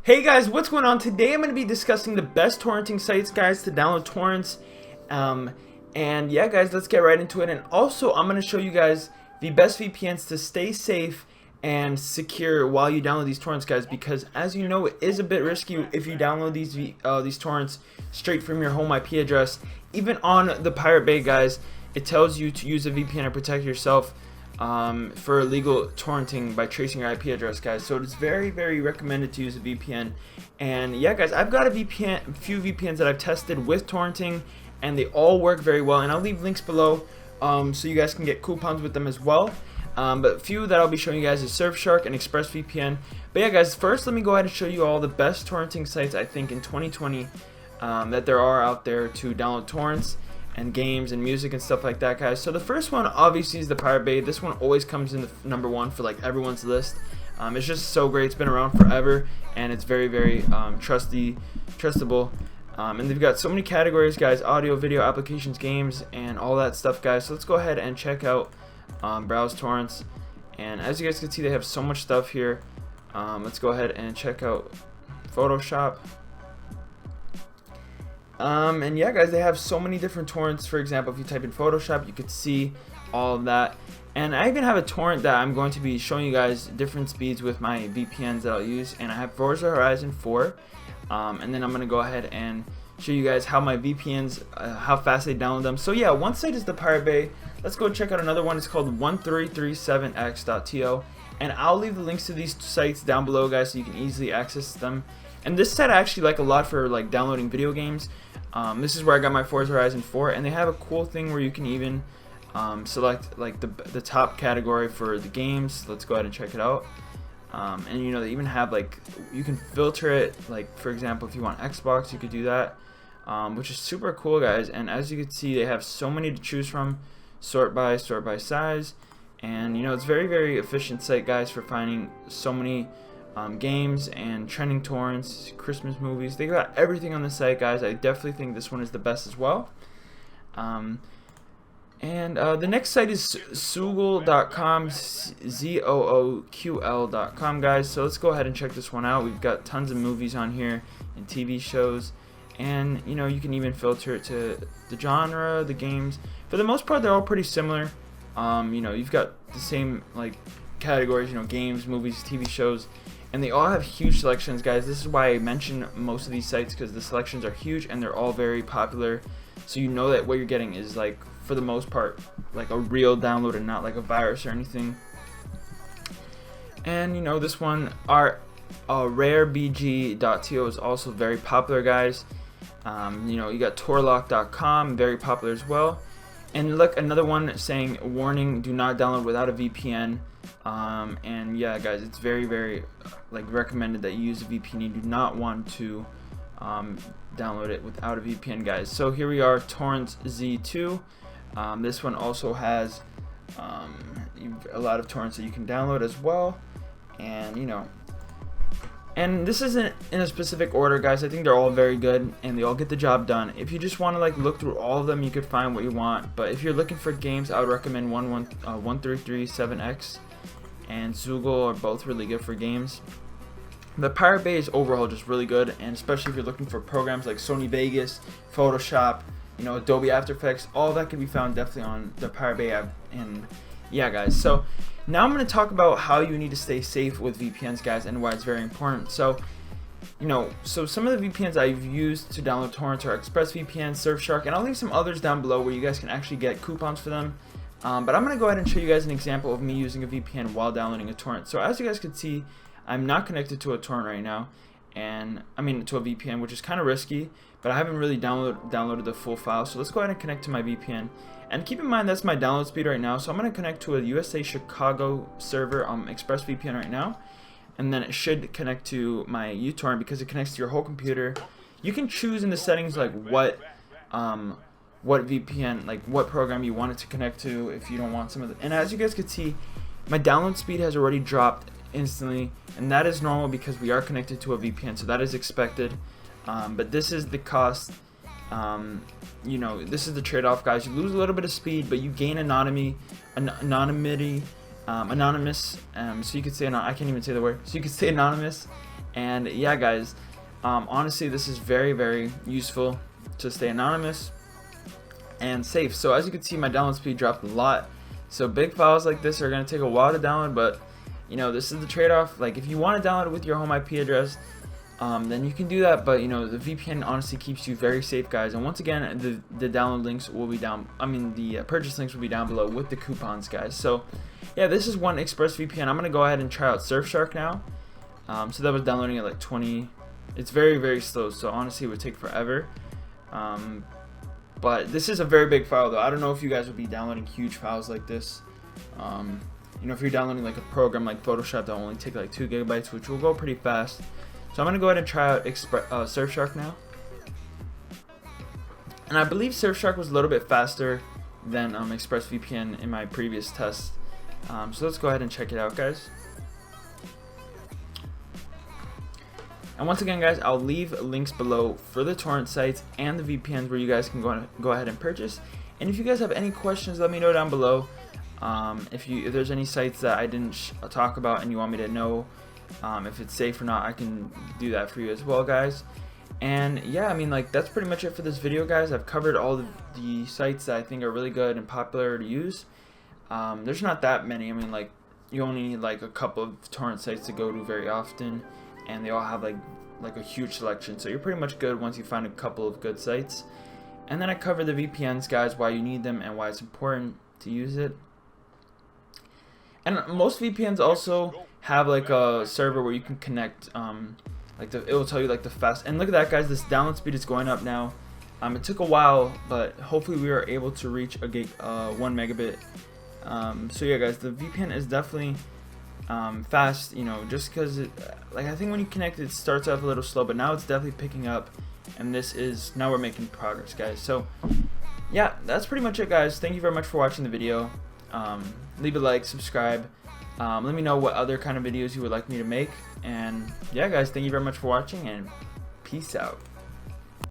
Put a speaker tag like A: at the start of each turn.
A: Hey guys, what's going on? Today I'm going to be discussing the best torrenting sites, guys, to download torrents. And yeah, guys, let's get right into it. And also, I'm going to show you guys the best VPNs to stay safe and secure while you download these torrents, guys. Because as you know, it is a bit risky if you download these torrents straight from your home IP address. Even on the Pirate Bay, guys, it tells you to use a VPN to protect yourself for illegal torrenting by tracing your IP address, guys. So it's very recommended to use a VPN. And yeah, guys, I've got a few VPNs that I've tested with torrenting, and they all work very well, and I'll leave links below so you guys can get coupons with them as well. But a few that I'll be showing you guys is Surfshark and ExpressVPN. But yeah, guys, first let me go ahead and show you all the best torrenting sites I think in 2020 that there are out there to download torrents and games and music and stuff like that, guys. So the first one obviously is the Pirate Bay. This one always comes in the #1 for like everyone's list. It's just so great. It's been around forever, and it's very trustable. And they've got so many categories, guys: audio, video, applications, games, and all that stuff, guys. So let's go ahead and check out Browse Torrents. And as you guys can see, they have so much stuff here. Let's go ahead and check out Photoshop. And yeah, guys, they have so many different torrents. For example, if you type in Photoshop, you could see all of that. And I even have a torrent that I'm going to be showing you guys different speeds with my VPNs that I'll use. And I have Forza Horizon 4. And then I'm going to go ahead and show you guys how my VPNs, how fast they download them. So yeah, one site is the Pirate Bay. Let's go check out another one. It's called 1337x.to. And I'll leave the links to these sites down below, guys, so you can easily access them. And this site I actually like a lot for like downloading video games. This is where I got my Forza Horizon 4, and they have a cool thing where you can even select like the top category for the games. Let's go ahead and check it out. And you know, they even have like, you can filter it, like for example, if you want Xbox, you could do that, which is super cool, guys. And as you can see, they have so many to choose from. Sort by size, and you know, it's very efficient site, guys, for finding so many games and trending torrents, Christmas movies. They got everything on the site, guys. I definitely think this one is the best as well. And the next site is Zoogle.com, Zooql.com, guys. So let's go ahead and check this one out. We've got tons of movies on here and TV shows, and you know, you can even filter it to the genre, the games. For the most part, they're all pretty similar. You know, you've got the same like categories, you know, games, movies, TV shows, and they all have huge selections, guys. This is why I mention most of these sites, because the selections are huge and they're all very popular. So you know that what you're getting is, like, for the most part, like a real download and not like a virus or anything. And you know, this one, our rarebg.to is also very popular, guys. You know, you got torlock.com, very popular as well. And look, another one saying, warning, do not download without a VPN. And yeah, guys, it's very like recommended that you use a VPN. You do not want to download it without a VPN, guys. So here we are, Torrents Z2. This one also has a lot of torrents that you can download as well. And you know, and this isn't in a specific order, guys. I think they're all very good and they all get the job done. If you just want to like look through all of them, you could find what you want. But if you're looking for games, I would recommend 1337x and Zoogle are both really good for games. The Pirate Bay is overall just really good, and especially if you're looking for programs like Sony Vegas, Photoshop, you know, Adobe After Effects, all that can be found definitely on the Pirate Bay app. And yeah, guys, so now I'm going to talk about how you need to stay safe with VPNs, guys, and why it's very important. So, you know, so some of the VPNs I've used to download torrents are ExpressVPN, Surfshark, and I'll leave some others down below where you guys can actually get coupons for them. But I'm going to go ahead and show you guys an example of me using a VPN while downloading a torrent. So as you guys can see, I'm not connected to a torrent right now, and I mean to a VPN, which is kind of risky, but I haven't really downloaded the full file. So let's go ahead and connect to my VPN. And keep in mind, that's my download speed right now. So I'm going to connect to a USA Chicago server on ExpressVPN right now, and then it should connect to my uTorrent because it connects to your whole computer. You can choose in the settings like what VPN, like what program you want it to connect to if you don't want some of the. And as you guys can see, my download speed has already dropped instantly, and that is normal because we are connected to a VPN, so that is expected. But this is the cost. You know, this is the trade-off, guys. You lose a little bit of speed, but you gain anonymity anonymous, so you could say I can't even say the word, so you could say anonymous. And yeah guys, honestly this is very, very useful to stay anonymous and safe. So as you can see, my download speed dropped a lot. So big files like this are going to take a while to download, but you know, this is the trade-off. Like if you want to download it with your home IP address, then you can do that, but you know, the VPN honestly keeps you very safe, guys. And once again, the download links will be down, the purchase links will be down below with the coupons, guys. So yeah, this is one ExpressVPN. I'm gonna go ahead and try out Surfshark now. So that was downloading at like 20. It's very, very slow, so honestly it would take forever. But this is a very big file though. I don't know if you guys would be downloading huge files like this. You know, if you're downloading like a program like Photoshop that will only take like 2 gigabytes, which will go pretty fast. So I'm gonna go ahead and try out Surfshark now. And I believe Surfshark was a little bit faster than ExpressVPN in my previous test. So let's go ahead and check it out, guys. And once again, guys, I'll leave links below for the torrent sites and the VPNs where you guys can go ahead and purchase. And if you guys have any questions, let me know down below. If there's any sites that I didn't talk about and you want me to know if it's safe or not, I can do that for you as well, guys. And yeah, I mean, like, that's pretty much it for this video, guys. I've covered all the sites that I think are really good and popular to use. There's not that many. I mean, like, you only need like a couple of torrent sites to go to very often, and they all have like a huge selection, so you're pretty much good once you find a couple of good sites. And then I cover the VPNs, guys, why you need them and why it's important to use it. And most VPNs also have like a server where you can connect, it will tell you like the fast. And look at that, guys, this download speed is going up now. It took a while, but hopefully we are able to reach a 1 megabit. So yeah, guys, the VPN is definitely fast, you know, just because like, I think when you connect it starts off a little slow, but now it's definitely picking up, and now we're making progress, guys. So yeah, that's pretty much it, guys. Thank you very much for watching the video. Leave a like, subscribe, let me know what other kind of videos you would like me to make, and yeah guys, thank you very much for watching, and peace out.